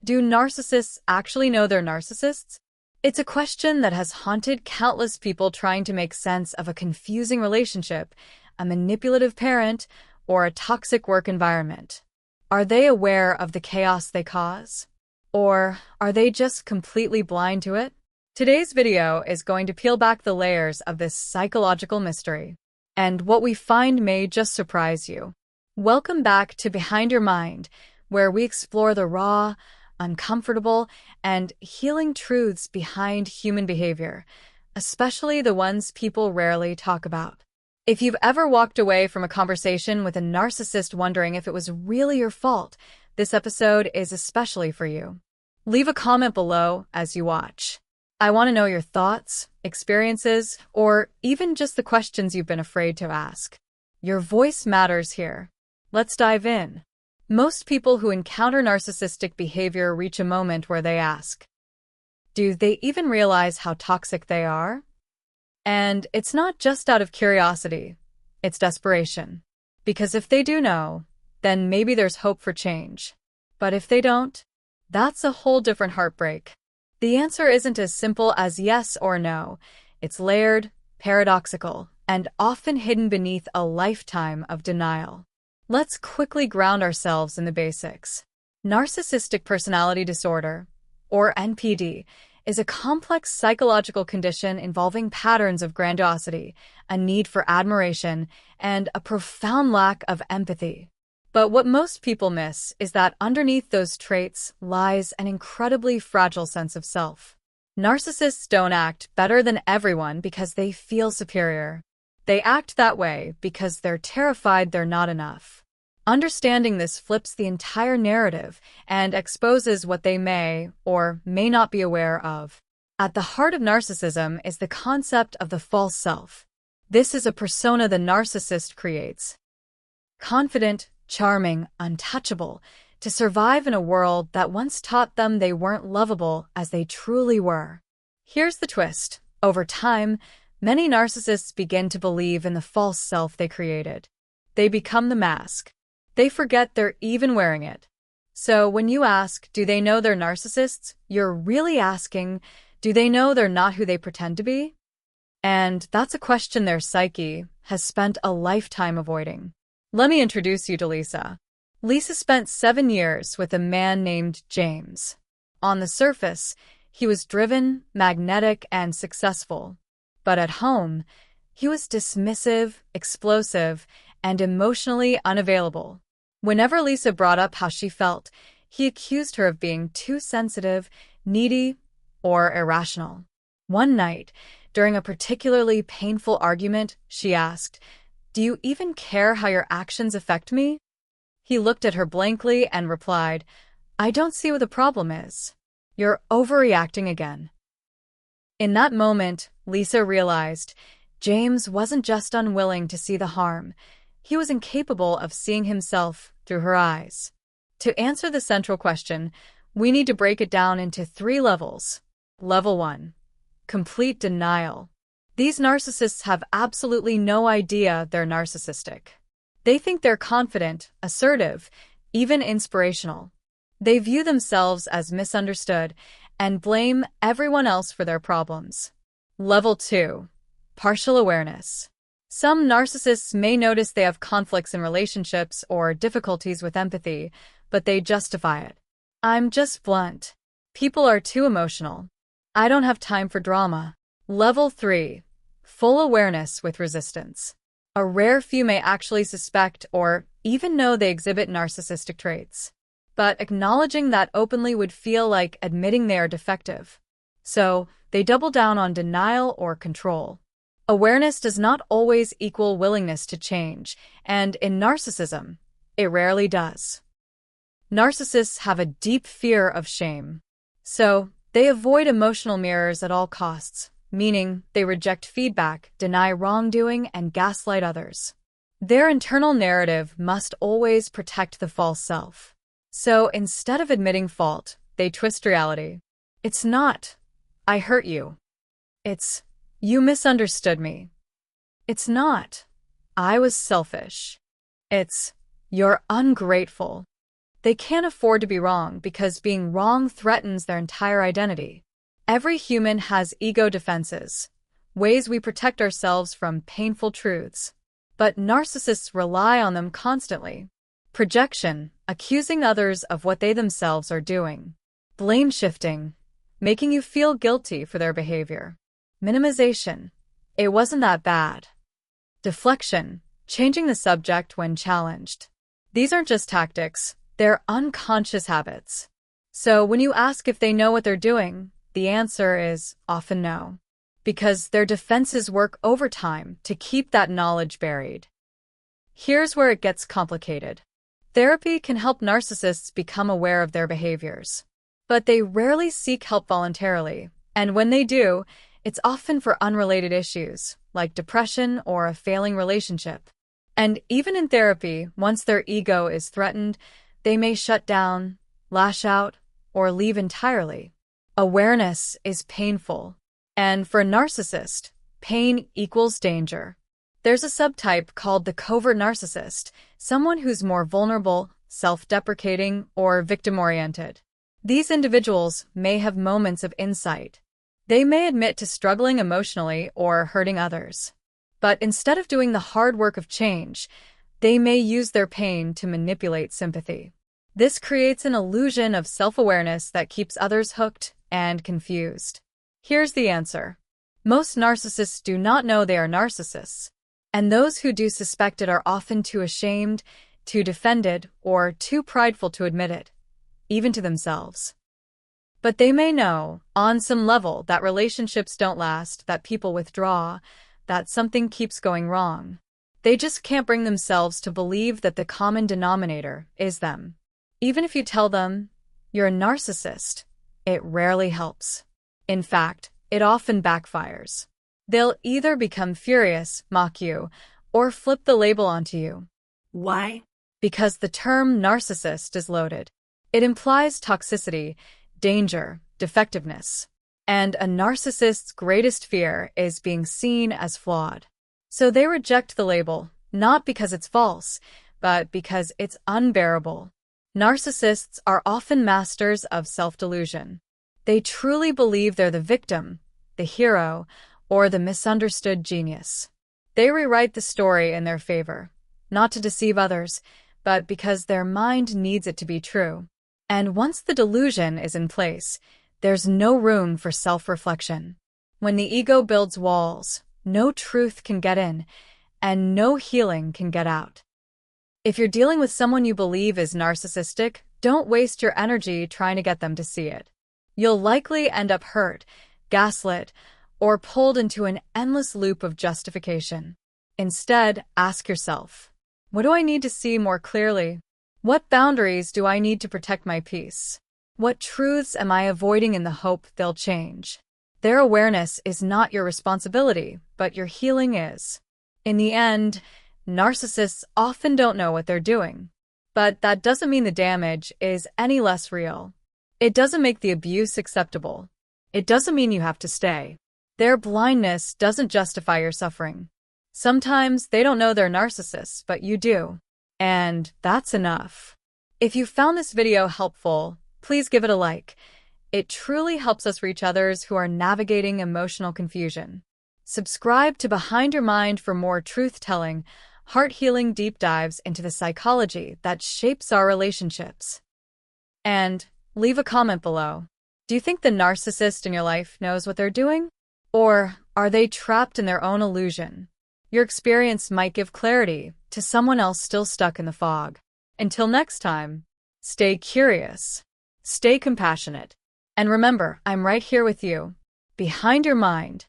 Do narcissists actually know they're narcissists? It's a question that has haunted countless people trying to make sense of a confusing relationship, a manipulative parent, or a toxic work environment. Are they aware of the chaos they cause? Or are they just completely blind to it? Today's video is going to peel back the layers of this psychological mystery, and what we find may just surprise you. Welcome back to Behind Your Mind, where we explore the raw, uncomfortable, and healing truths behind human behavior, especially the ones people rarely talk about. If you've ever walked away from a conversation with a narcissist wondering if it was really your fault, this episode is especially for you. Leave a comment below as you watch. I want to know your thoughts, experiences, or even just the questions you've been afraid to ask. Your voice matters here. Let's dive in. Most people who encounter narcissistic behavior reach a moment where they ask, do they even realize how toxic they are? And it's not just out of curiosity, it's desperation. Because if they do know, then maybe there's hope for change. But if they don't, that's a whole different heartbreak. The answer isn't as simple as yes or no. It's layered, paradoxical, and often hidden beneath a lifetime of denial. Let's quickly ground ourselves in the basics. Narcissistic personality disorder, or NPD, is a complex psychological condition involving patterns of grandiosity, a need for admiration, and a profound lack of empathy. But what most people miss is that underneath those traits lies an incredibly fragile sense of self. Narcissists don't act better than everyone because they feel superior. They act that way because they're terrified they're not enough. Understanding this flips the entire narrative and exposes what they may or may not be aware of. At the heart of narcissism is the concept of the false self. This is a persona the narcissist creates. Confident, charming, untouchable, to survive in a world that once taught them they weren't lovable as they truly were. Here's the twist. Over time, many narcissists begin to believe in the false self they created. They become the mask. They forget they're even wearing it. So when you ask, do they know they're narcissists, you're really asking, do they know they're not who they pretend to be? And that's a question their psyche has spent a lifetime avoiding. Let me introduce you to Lisa. Lisa spent 7 years with a man named James. On the surface, he was driven, magnetic, and successful. But at home, he was dismissive, explosive, and emotionally unavailable. Whenever Lisa brought up how she felt, he accused her of being too sensitive, needy, or irrational. One night, during a particularly painful argument, she asked, "Do you even care how your actions affect me?" He looked at her blankly and replied, "I don't see what the problem is. You're overreacting again." In that moment, Lisa realized James wasn't just unwilling to see the harm. He was incapable of seeing himself through her eyes. To answer the central question, we need to break it down into 3 levels. Level 1. Complete denial. These narcissists have absolutely no idea they're narcissistic. They think they're confident, assertive, even inspirational. They view themselves as misunderstood and blame everyone else for their problems. Level 2. Partial awareness. Some narcissists may notice they have conflicts in relationships or difficulties with empathy, but they justify it. "I'm just blunt. People are too emotional. I don't have time for drama." Level 3. Full awareness with resistance. A rare few may actually suspect or even know they exhibit narcissistic traits. But acknowledging that openly would feel like admitting they are defective. So, they double down on denial or control. Awareness does not always equal willingness to change, and in narcissism, it rarely does. Narcissists have a deep fear of shame. So, they avoid emotional mirrors at all costs, meaning they reject feedback, deny wrongdoing, and gaslight others. Their internal narrative must always protect the false self. So, instead of admitting fault, they twist reality. It's not, "I hurt you." It's, "You misunderstood me." It's not, "I was selfish." It's, "You're ungrateful." They can't afford to be wrong because being wrong threatens their entire identity. Every human has ego defenses, ways we protect ourselves from painful truths. But narcissists rely on them constantly. Projection, accusing others of what they themselves are doing. Blame shifting, making you feel guilty for their behavior. Minimization, it wasn't that bad. Deflection, changing the subject when challenged. These aren't just tactics, they're unconscious habits. So when you ask if they know what they're doing, the answer is often no. Because their defenses work overtime to keep that knowledge buried. Here's where it gets complicated. Therapy can help narcissists become aware of their behaviors. But they rarely seek help voluntarily, and when they do, it's often for unrelated issues, like depression or a failing relationship. And even in therapy, once their ego is threatened, they may shut down, lash out, or leave entirely. Awareness is painful. And for a narcissist, pain equals danger. There's a subtype called the covert narcissist, someone who's more vulnerable, self-deprecating, or victim-oriented. These individuals may have moments of insight. They may admit to struggling emotionally or hurting others. But instead of doing the hard work of change, they may use their pain to manipulate sympathy. This creates an illusion of self-awareness that keeps others hooked and confused. Here's the answer. Most narcissists do not know they are narcissists, and those who do suspect it are often too ashamed, too defended, or too prideful to admit it, even to themselves. But they may know, on some level, that relationships don't last, that people withdraw, that something keeps going wrong. They just can't bring themselves to believe that the common denominator is them. Even if you tell them you're a narcissist, it rarely helps. In fact, it often backfires. They'll either become furious, mock you, or flip the label onto you. Why? Because the term narcissist is loaded. It implies toxicity, danger, defectiveness. And a narcissist's greatest fear is being seen as flawed. So they reject the label, not because it's false, but because it's unbearable. Narcissists are often masters of self-delusion. They truly believe they're the victim, the hero, or the misunderstood genius. They rewrite the story in their favor, not to deceive others, but because their mind needs it to be true. And once the delusion is in place, there's no room for self-reflection. When the ego builds walls, no truth can get in, and no healing can get out. If you're dealing with someone you believe is narcissistic, don't waste your energy trying to get them to see it. You'll likely end up hurt, gaslit, or pulled into an endless loop of justification. Instead, ask yourself, what do I need to see more clearly? What boundaries do I need to protect my peace? What truths am I avoiding in the hope they'll change? Their awareness is not your responsibility, but your healing is. In the end, narcissists often don't know what they're doing. But that doesn't mean the damage is any less real. It doesn't make the abuse acceptable. It doesn't mean you have to stay. Their blindness doesn't justify your suffering. Sometimes they don't know they're narcissists, but you do. And that's enough. If you found this video helpful, please give it a like. It truly helps us reach others who are navigating emotional confusion. Subscribe to Behind Your Mind for more truth-telling, heart-healing deep dives into the psychology that shapes our relationships. And leave a comment below. Do you think the narcissist in your life knows what they're doing? Or are they trapped in their own illusion? Your experience might give clarity to someone else still stuck in the fog. Until next time, stay curious, stay compassionate, and remember, I'm right here with you, behind your mind.